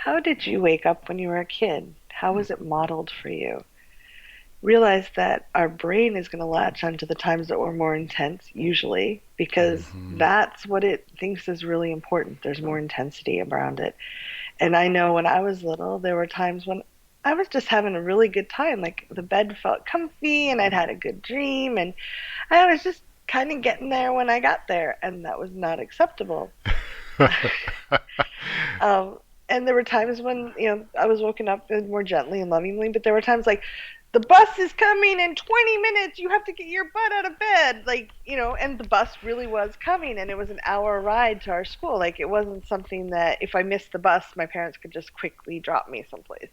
how did you wake up when you were a kid? How was it modeled for you? Realize that our brain is going to latch onto the times that were more intense, usually, because Hmm. that's what it thinks is really important. There's more intensity around it. And I know when I was little, there were times when I was just having a really good time. Like the bed felt comfy and I'd had a good dream, and I was just kind of getting there when I got there, and that was not acceptable. Um, and there were times when, I was woken up more gently and lovingly, but there were times like, the bus is coming in 20 minutes. You have to get your butt out of bed. Like, and the bus really was coming, and it was an hour ride to our school. Like, it wasn't something that if I missed the bus, my parents could just quickly drop me someplace.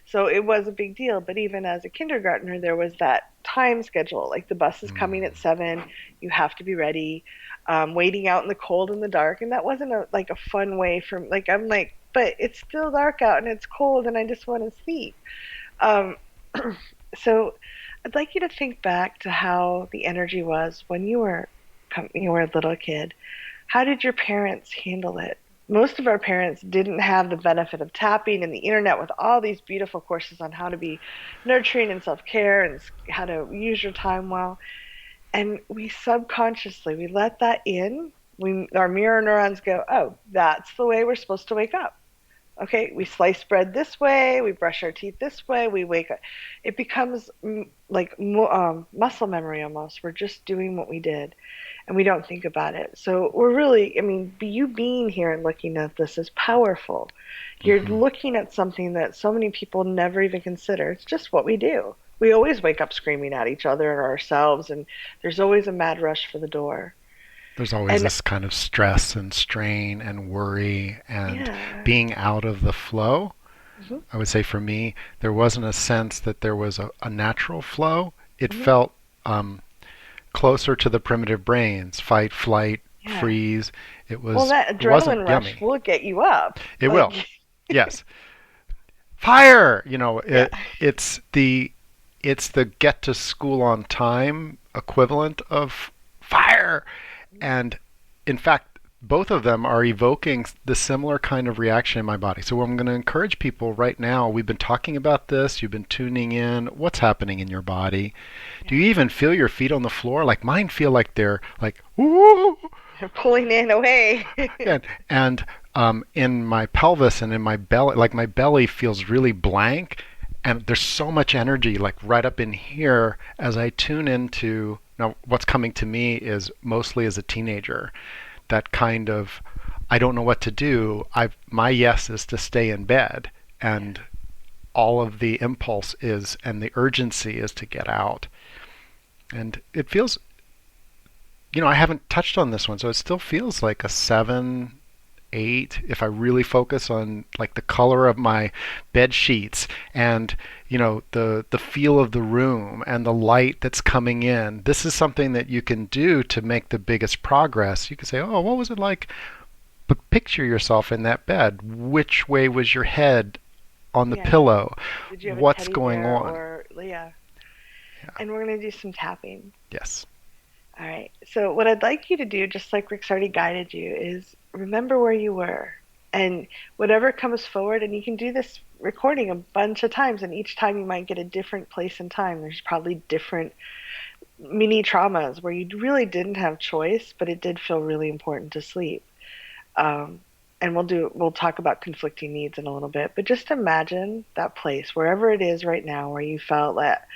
So it was a big deal. But even as a kindergartner, there was that time schedule. Like, the bus is coming Mm. at 7. You have to be ready. Waiting out in the cold and the dark. And that wasn't like a fun way for, like, I'm like, but it's still dark out and it's cold and I just want to sleep. Um, so I'd like you to think back to how the energy was when you were a little kid. How did your parents handle it? Most of our parents didn't have the benefit of tapping and the internet with all these beautiful courses on how to be nurturing and self-care and how to use your time well. And we subconsciously we let that in. Our mirror neurons go, "Oh, that's the way we're supposed to wake up." Okay, we slice bread this way, we brush our teeth this way, we wake up. It becomes like muscle memory almost. We're just doing what we did and we don't think about it. So we're really, I mean, you being here and looking at this is powerful. You're Hmm. looking at something that so many people never even consider. It's just what we do. We always wake up screaming at each other and ourselves, and there's always a mad rush for the door. There's always And this kind of stress and strain and worry and yeah, being out of the flow. hmm I would say for me, there wasn't a sense that there was a natural flow. It hmm felt closer to the primitive brains, fight, flight, yeah. freeze. Well, that It wasn't adrenaline rush yummy. will get you up. It Like, will. Yes. Fire. yeah, It's the get to school on time equivalent of fire. And in fact, both of them are evoking the similar kind of reaction in my body. So I'm going to encourage people right now. We've been talking about this. You've been tuning in. What's happening in your body? Do yeah. you even feel your feet on the floor? Like mine feel like they're like ooh, Pulling in away. and in my pelvis and in my belly, like my belly feels really blank, and there's so much energy like right up in here as I tune into. Now, what's coming to me is mostly as a teenager, that kind of I don't know what to do. My yes is to stay in bed, Yeah. and all of the impulse is and the urgency is to get out. And it feels, I haven't touched on this one, so it still feels like a 7, 8 if I really focus on like the color of my bed sheets and the feel of the room and the light that's coming in. This is something that you can do to make the biggest progress. You can say, "Oh, what was it like?" But picture yourself in that bed. Which way was your head on the Yeah. pillow? Did you have a What's teddy going bear on? or yeah? Yeah. And we're gonna do some tapping. Yes. All right. So what I'd like you to do, just like Rick's already guided you, is remember where you were. And whatever comes forward, and you can do this recording a bunch of times, and each time you might get a different place and time. There's probably different mini traumas where you really didn't have choice, but it did feel really important to sleep. Um, and we'll talk about conflicting needs in a little bit, but just imagine that place, wherever it is right now, where you felt that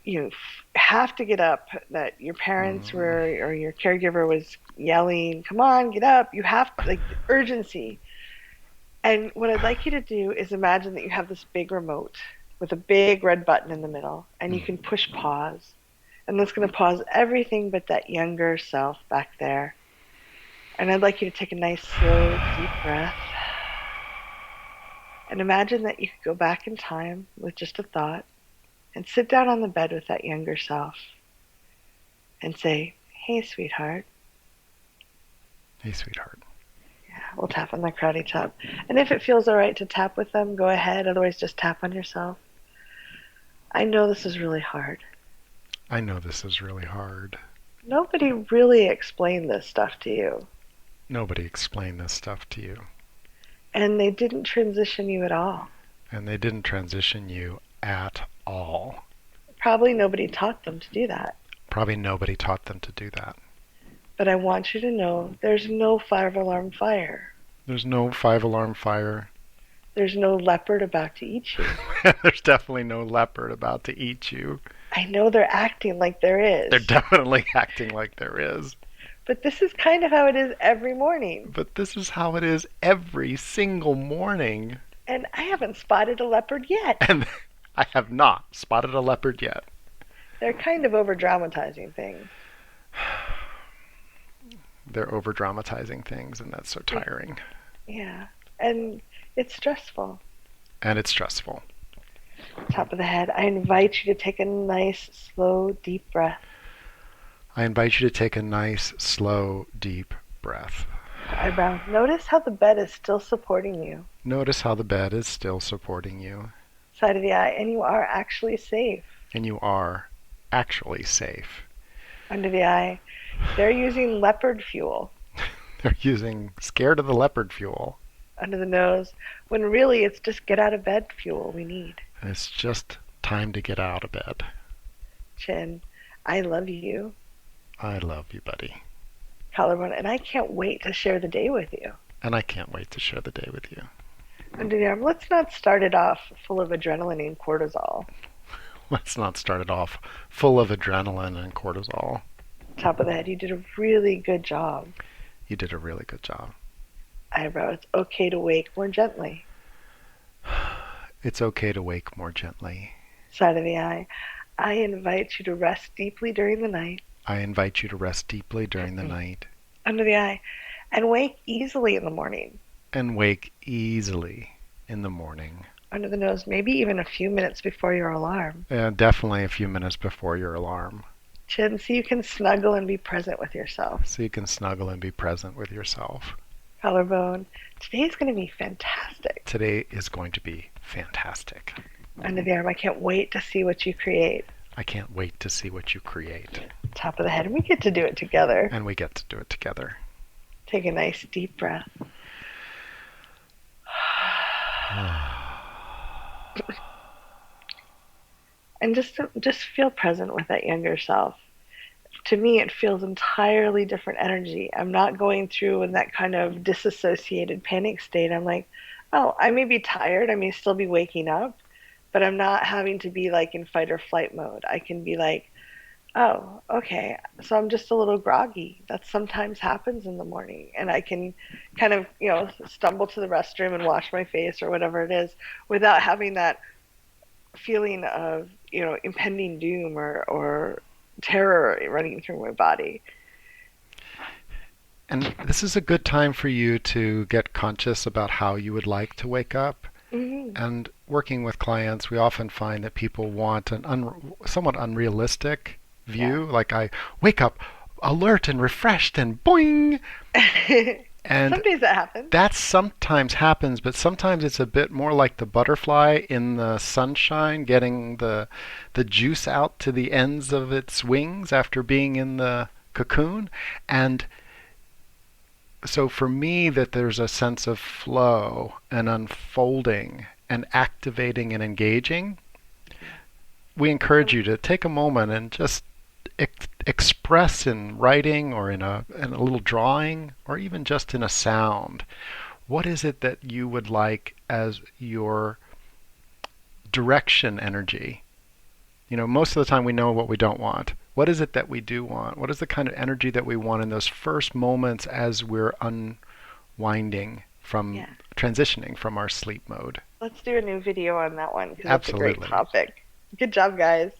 you have to get up, that your parents Mm. were or your caregiver was yelling, "Come on, get up! You have like the urgency." And what I'd like you to do is imagine that you have this big remote with a big red button in the middle, and you Mm. can push pause. And that's going to pause everything but that younger self back there. And I'd like you to take a nice, slow, deep breath and imagine that you could go back in time with just a thought and sit down on the bed with that younger self and say, "Hey, sweetheart." Hey, sweetheart. Yeah, we'll tap on the karate chop. And if it feels all right to tap with them, go ahead. Otherwise, just tap on yourself. I know this is really hard. I know this is really hard. Nobody really explained this stuff to you. Nobody explained this stuff to you. And they didn't transition you at all. And they didn't transition you at all. Probably nobody taught them to do that. Probably nobody taught them to do that. But I want you to know there's no 5 alarm fire. There's no 5 alarm fire. There's no leopard about to eat you. There's definitely no leopard about to eat you. I know they're acting like there is. They're definitely acting like there is. But this is kind of how it is every morning. But this is how it is every single morning. And I haven't spotted a leopard yet. And I have not spotted a leopard yet. They're kind of over dramatizing things. They're over dramatizing things, and that's so tiring. Yeah. And it's stressful. And it's stressful. Top of the head, I invite you to take a nice, slow, deep breath. I invite you to take a nice, slow, deep breath. Eyebrow, notice how the bed is still supporting you. Notice how the bed is still supporting you. Side of the eye, and you are actually safe. And you are actually safe. Under the eye, they're using leopard fuel. They're using scared of the leopard fuel. Under the nose, when really it's just get out of bed fuel we need. And it's just time to get out of bed. Chin, I love you. I love you, buddy. Collarbone, and I can't wait to share the day with you. And I can't wait to share the day with you. Under the arm, let's not start it off full of adrenaline and cortisol. Let's not start it off full of adrenaline and cortisol. Top of the head, you did a really good job. You did a really good job. Eyebrow, it's okay to wake more gently. It's okay to wake more gently. Side of the eye, I invite you to rest deeply during the night. I invite you to rest deeply during the night. Under the eye, and wake easily in the morning. And wake easily in the morning. Under the nose, maybe even a few minutes before your alarm. Definitely a few minutes before your alarm. Chin, so you can snuggle and be present with yourself. So you can snuggle and be present with yourself. Collarbone, today's going to be fantastic. Today is going to be fantastic. Under the arm, I can't wait to see what you create. I can't wait to see what you create. Top of the head, and we get to do it together. And we get to do it together. Take a nice deep breath. And just feel present with that younger self. To me, it feels entirely different energy. I'm not going through in that kind of disassociated panic state. I'm like, oh, I may be tired. I may still be waking up, but I'm not having to be like in fight or flight mode. I can be like, oh, okay, so I'm just a little groggy. That sometimes happens in the morning. And I can kind of, stumble to the restroom and wash my face or whatever it is without having that feeling of, impending doom or terror running through my body. And this is a good time for you to get conscious about how you would like to wake up. Mm-hmm. And working with clients, we often find that people want an somewhat unrealistic view. Yeah. Like I wake up alert and refreshed and boing. And some days that happens. that sometimes happens, but sometimes it's a bit more like the butterfly in the sunshine getting the juice out to the ends of its wings after being in the cocoon. And so for me, that there's a sense of flow and unfolding and activating and engaging. We encourage you to take a moment and just express in writing or in a little drawing or even just in a sound. What is it that you would like as your direction energy? Most of the time we know what we don't want. What is it that we do want? What is the kind of energy that we want in those first moments as we're unwinding from transitioning from our sleep mode? Let's do a new video on that one because it's a great Absolutely. topic. Good job, guys.